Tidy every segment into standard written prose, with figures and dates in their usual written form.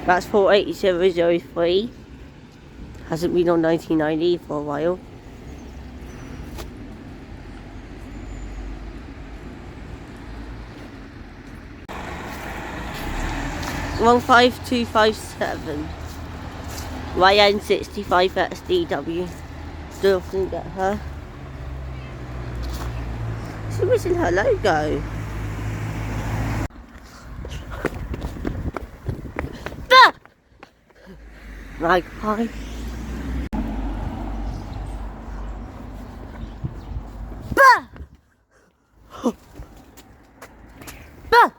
That's 48003. Hasn't been on 1990 for a while. One 5257. YN65 XDW. Still couldn't get her. She's missing her logo. Ah! Magpie. Bah! Bah!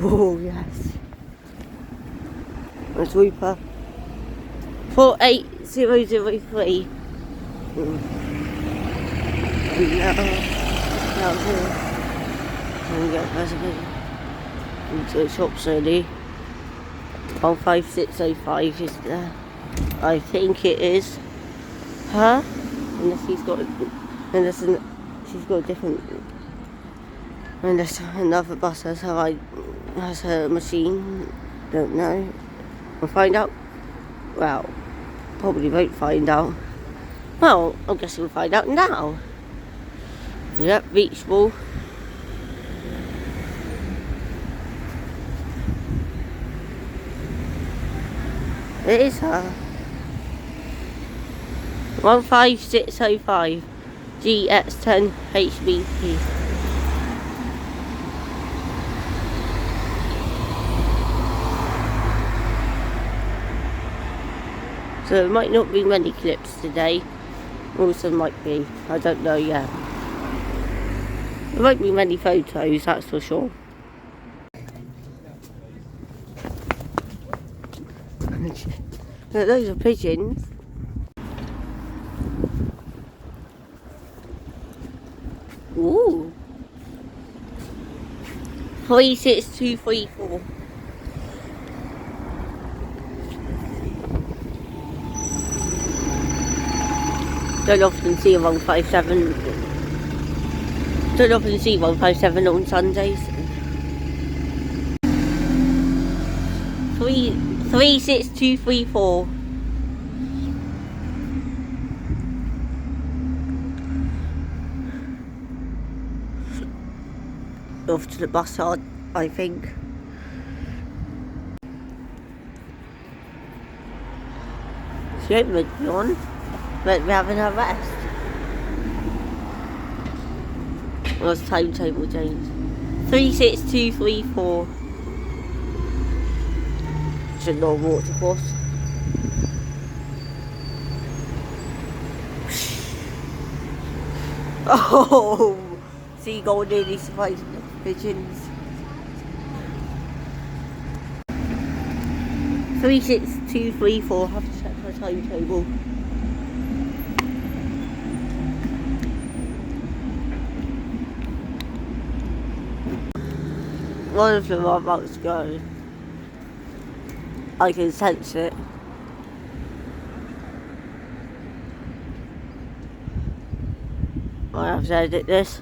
Oh yes. That's Reaper. 48003. Now here. And get reservation. Into the shops early. 15605 is there. I think it is. Huh? Unless she's got she's got a different. Unless another bus has her machine. Don't know. We'll find out. Well, probably won't find out. Well, I guess we'll find out now. Yep, reachable. It is her. 15605 GX10 HBP. So there might not be many clips today. Also might be. I don't know yet. There won't be many photos, that's for sure. Those are pigeons. Ooh. 36234. Don't often see a 157. Don't often see 157 on Sundays. 36234. Off to the bus yard, I think. She ain't meant to be on. But we're having a rest. What's the timetable change? 36234. It's a long watercourse. Oh, seagull nearly surprised the pigeons. 36234. I have to check my timetable. One of them are about to go. I can sense it. I have to edit this.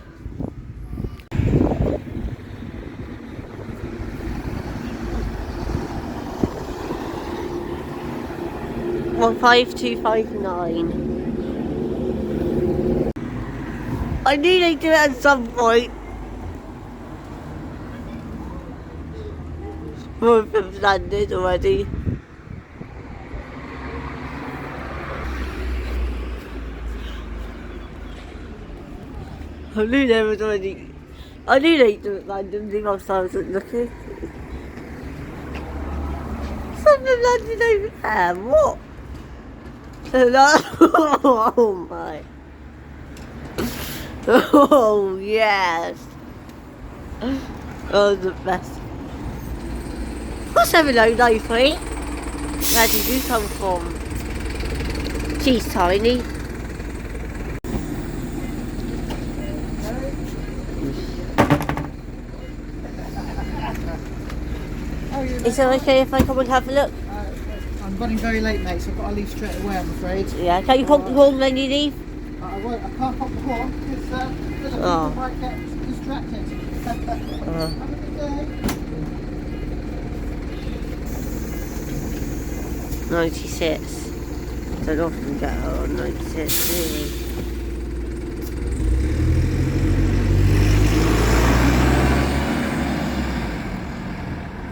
One 5259. I knew they'd do it at some point. One of them landed already. I knew they was already. I knew they'd do it randomly whilst I wasn't looking. Something landed over there. What? Oh my. Oh yes. Oh, the best. What's 7093? Where did you come from? She's tiny. How are you, Is it okay if I come and have a look? I'm running very late, mate, so I've got to leave straight away, I'm afraid. Yeah, can you pop the horn when you leave? I won't. I can't pop the horn because Oh. people might get distracted. Have a good day. 96. Don't often get out on 96, really.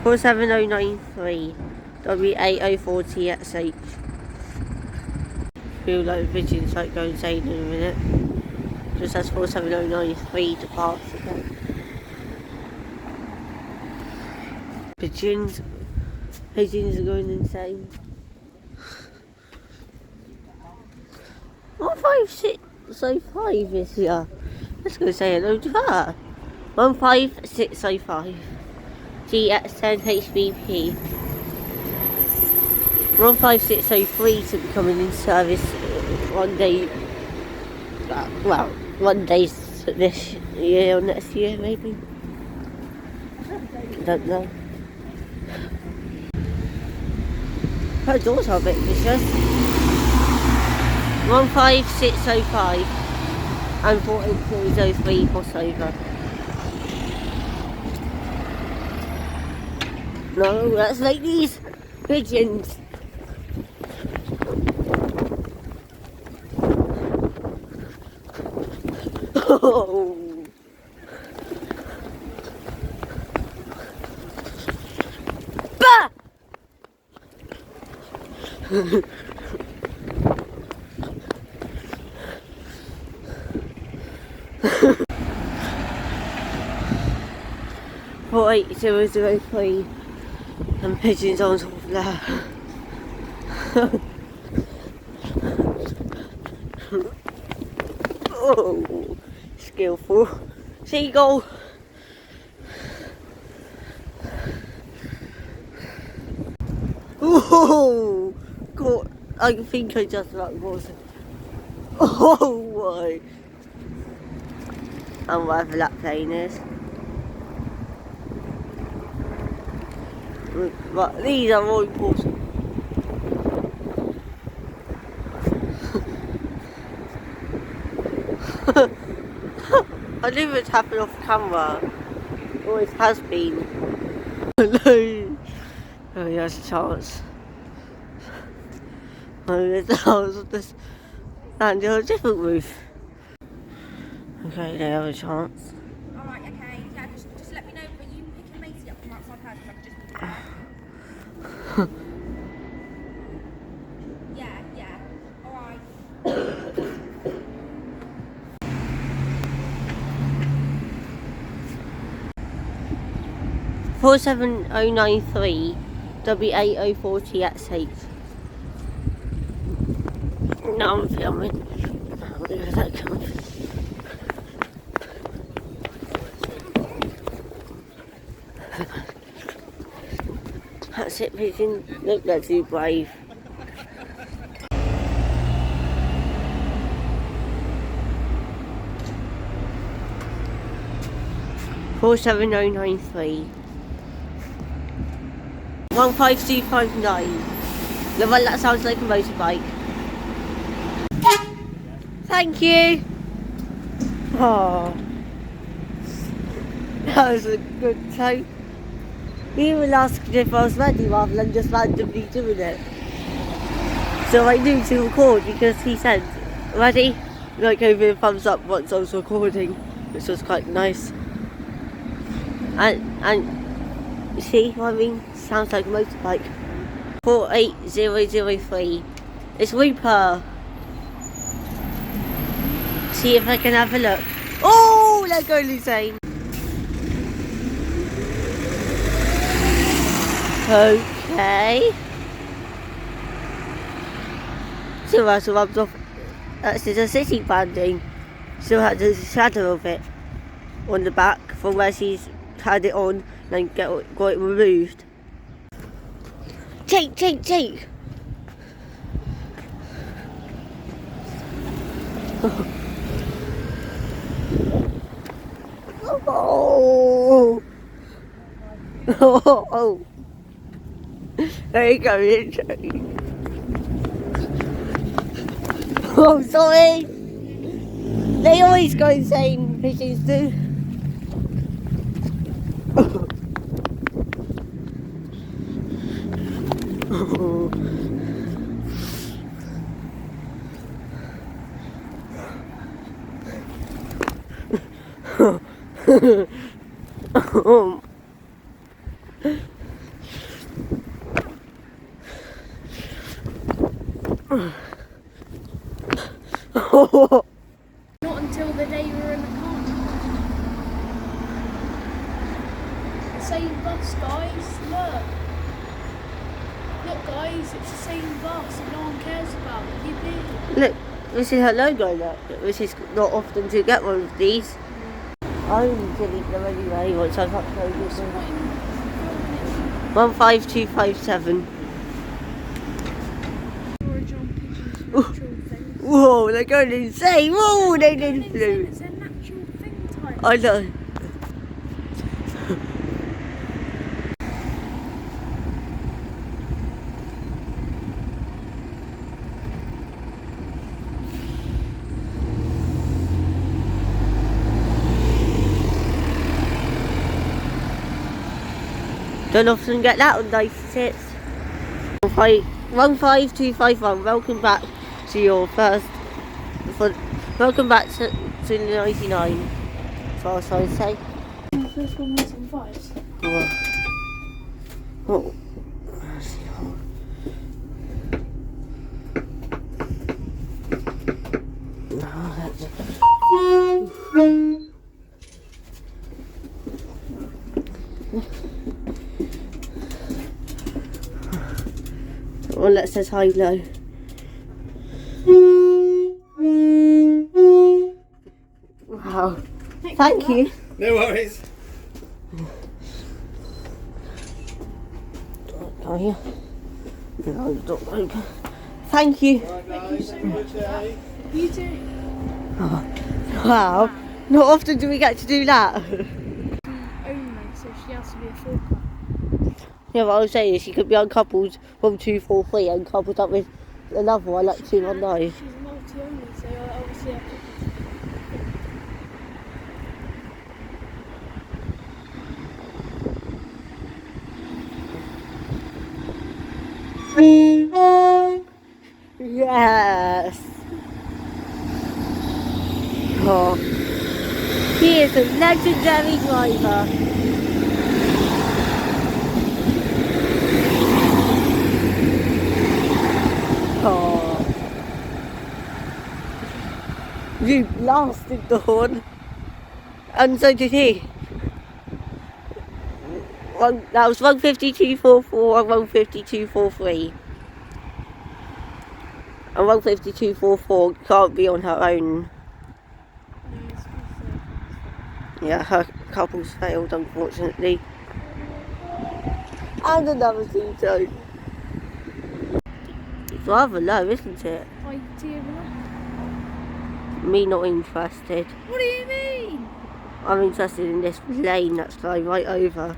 $47093 W8040XH. Feel like Vision's like going insane in a minute. Just has 47093 departs again. Pigeons are going insane. 15605 is here. Let's go say hello to her. 15605. GX10 HBP. 15603 to be coming in service one day. Well, one day this year or next year maybe. Don't know. Her doors are a bit vicious. 15605 and 48003 crossover. No, let's make these pigeons. Oh. Bah! 48003 and pigeons on top of that. Oh, skillful. Seagull. Oh, God, I think I just like was. Oh my. And whatever that plane is. But these are more important. I knew it happened off camera. Always has been. No. Oh, there's a chance. Oh, there's a chance of this. And you're a different roof. Okay, they have a chance. Alright, okay. Yeah, just let me know. Are you picking Macy up from outside house? I can just pick her up. Yeah. Alright. 47093 W8040XH. Now I'm filming. Where is that coming from? That's it, pigeon. Look, that's too brave. $47093 15259. The one that sounds like a motorbike. Thank you. Oh, that was a good time. He even asked if I was ready rather than just randomly doing it. So I knew to record because he said, ready? Like gave me a thumbs up once I was recording, which was quite nice. And you see what I mean? Sounds like a motorbike. 48003. It's Reaper. See if I can have a look. Oh, they're going insane. Okay. Still has rubbed off. That's the city branding. Still has the shadow of it on the back from where she's had it on and got it removed. Take. Oh. Oh. There you go, literally. Oh, sorry. They always go insane, pigeons do. Not until the day we were in the car. The same bus, guys. Look. Look, guys, it's the same bus that no one cares about. Yippee. Look, this is her logo, look. This is not often to get one of these. I only delete them anyway once I've uploaded them. 15257. Original pigeons, natural things. Whoa, they're going insane. Whoa, they did flew. It's a natural thing type. I know. Don't often get that on Nice Hits. 15251. Welcome back to your first. Welcome back to 99. That's what I was trying to say. The first one was on fives. Oh. One that says hi low. Wow. Thank you. No worries. Come here. No, don't open. Thank you. Thank you so much. You too. Wow. Not often do we get to do that. Only, so she has to be a full cut. Yeah, what I was saying is she could be uncoupled from 243 and coupled up with another one like 219. She's multi-only, so obviously I could. Yes. Oh. He is a legendary driver. Oh. You blasted the horn. And so did he. That was 152.44 and 152.43. And 152.44 can't be on her own. Yeah, her couple's failed, unfortunately. And another two-tone. It's rather low, isn't it? Me not interested. What do you mean? I'm interested in this lane that's going right over.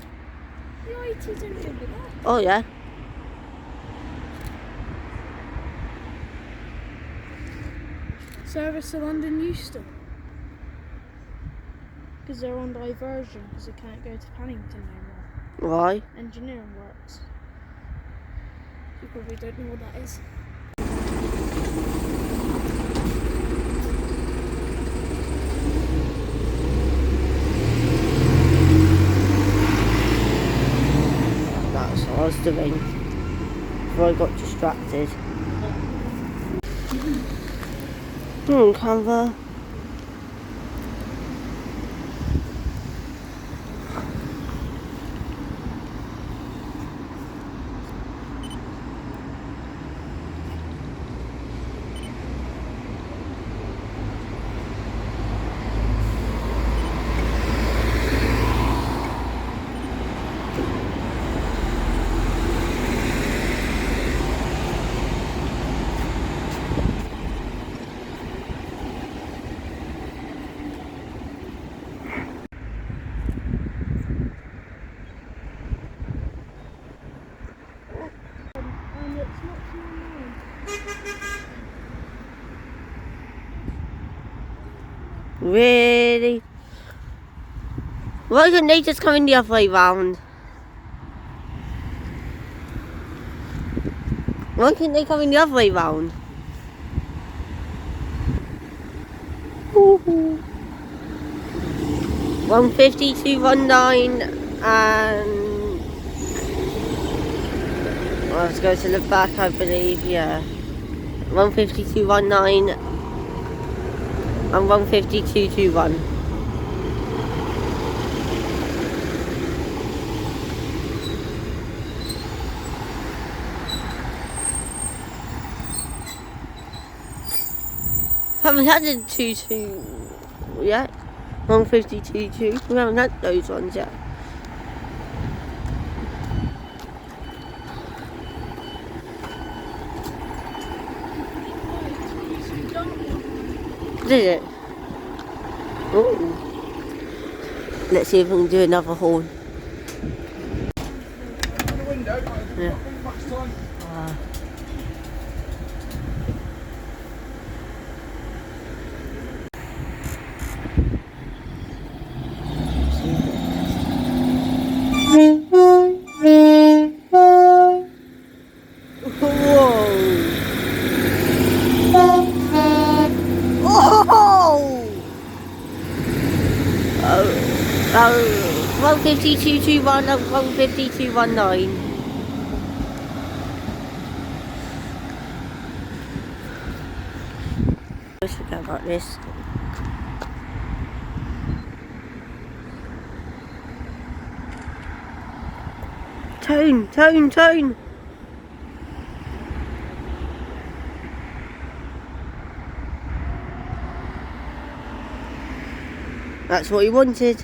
The IT's only over there. Oh yeah. Service to London Euston. Because they're on diversion because they can't go to Paddington no more. Why? Engineering works. You probably don't know what that is. That's what I was doing before I got distracted. Canva. Really? Why couldn't they just come in the other way round? Why couldn't they come in the other way round? 150, 219, and I was going to look back, I believe, yeah. 150, 219, and 150, 221. Haven't had a 2-2 yet. 150, 2-2. We haven't had those ones yet. Did it? Ooh. Let's see if we can do another horn. Yeah. Oh, 150, 221 and 150, 219. Let's forget about this. Tone, tone, tone. That's what he wanted.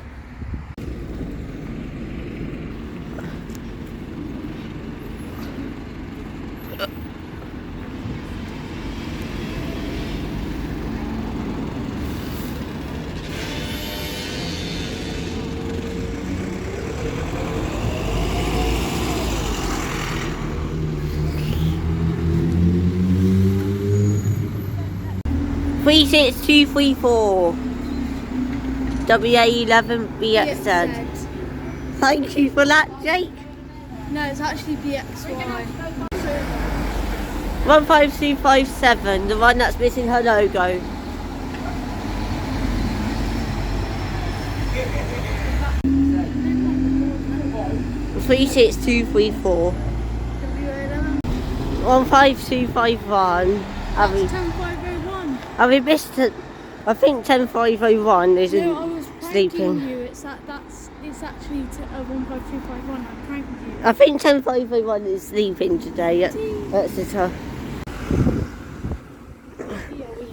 Three 6 2 3 4. WA11 BXZ. Thank you for that, Jake. No, it's actually BXY. 15257, the one that's missing her logo. Three 6 2 3 4. 15251. Have we 10501. Have we missed it? I think 10501 is No, I was sleeping. pranking you. It's actually 15251. I pranked you. I think 10501 is sleeping today. That's the time.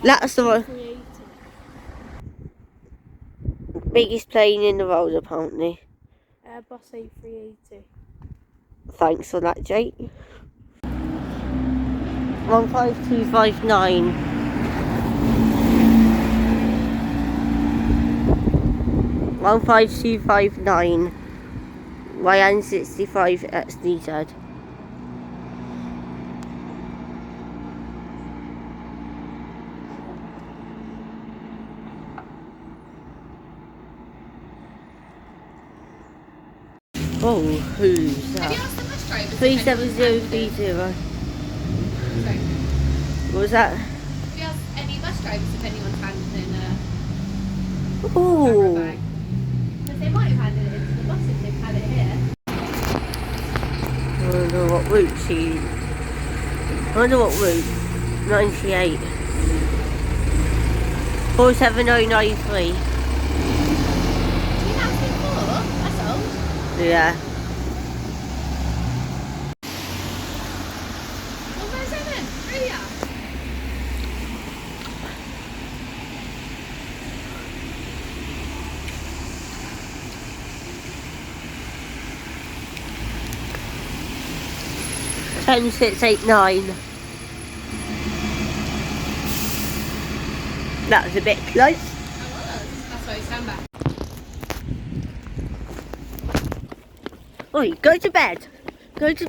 That's the one. Biggest plane in the world, apparently. Airbus A380. Thanks for that, Jake. 15259. 15259. YN65 XDZ. Oh, who's that? 37030. What was that? Do you have any bus drivers if anyone's handling a Oh. bag? Because they might have handed it into the bus if they've had it here. I wonder what route she... I wonder what route. 98. 47093. You have before? That's old. Yeah. Well, where's it then? Really? 10689. That was a bit close. I was. That's why we stand back. Oi, go to bed. Go to...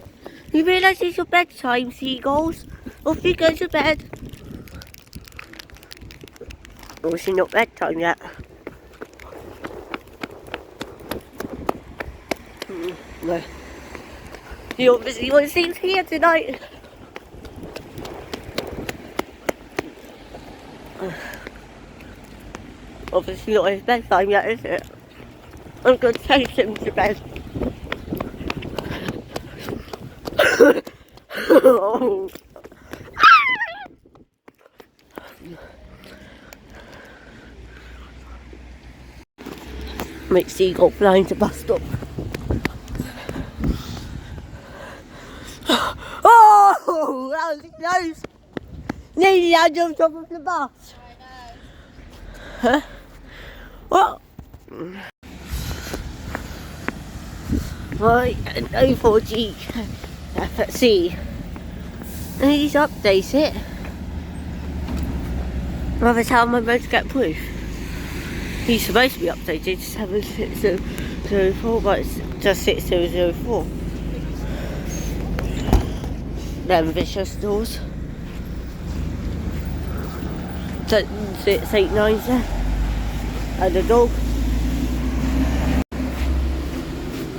You realise it's your bedtime, seagulls? Off you go to bed. Obviously not bedtime yet. No. You obviously want to see here tonight. Obviously not his bedtime yet, is it? I'm going to take him to bed. Oh. Make seagull flying to bus stop. Oh, that was close. Nearly I jumped off of the bus. I know. Huh? What? Right, O4G FSC. I need to update it. Rather tell my road to get proof. He's supposed to be updated to 76004, but it's just 6004. Them vicious doors. 689 there. And the dog.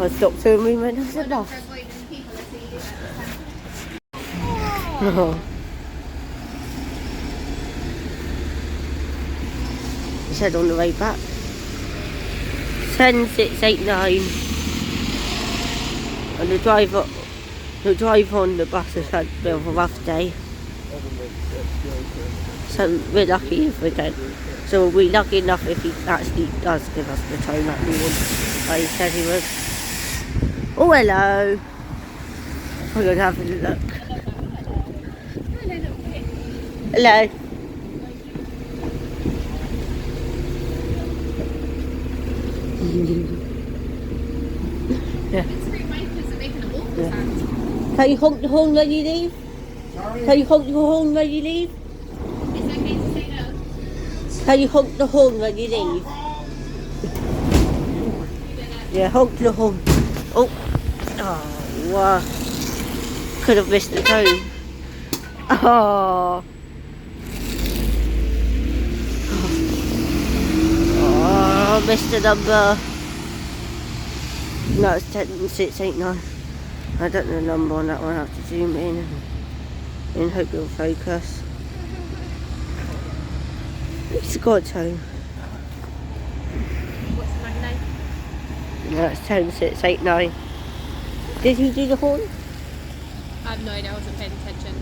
I stopped to me when I was at bus. Oh. He said on the way back. 10689. And the driver on the bus has had a bit of a rough day. So we're lucky if we don't. So we'll be lucky enough if he actually does give us the tone that we want. Like he said he would. Oh, hello. We're going to have a look. Hello. Yeah. Can you honk the horn when you leave? Sorry? Can you honk the horn when you leave? Is it okay to say no? Can you honk the horn when you leave? Yeah, honk the horn. Oh, wow. Could have missed the tone. Oh. Oh, missed the number. No, it's 10689. I don't know the number on that one. I have to zoom in and hope it'll focus. It's got tone. What's the name? No, it's 10689. Did he do the horn? I have no idea, I wasn't paying attention.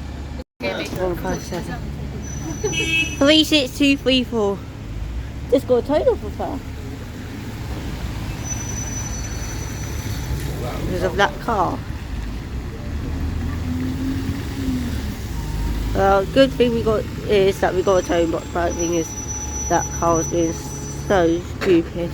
157. 36234. Just got a tone off of her. Because of that car. Well, good thing we got is that we got a tone, but bad thing is that car was being so stupid.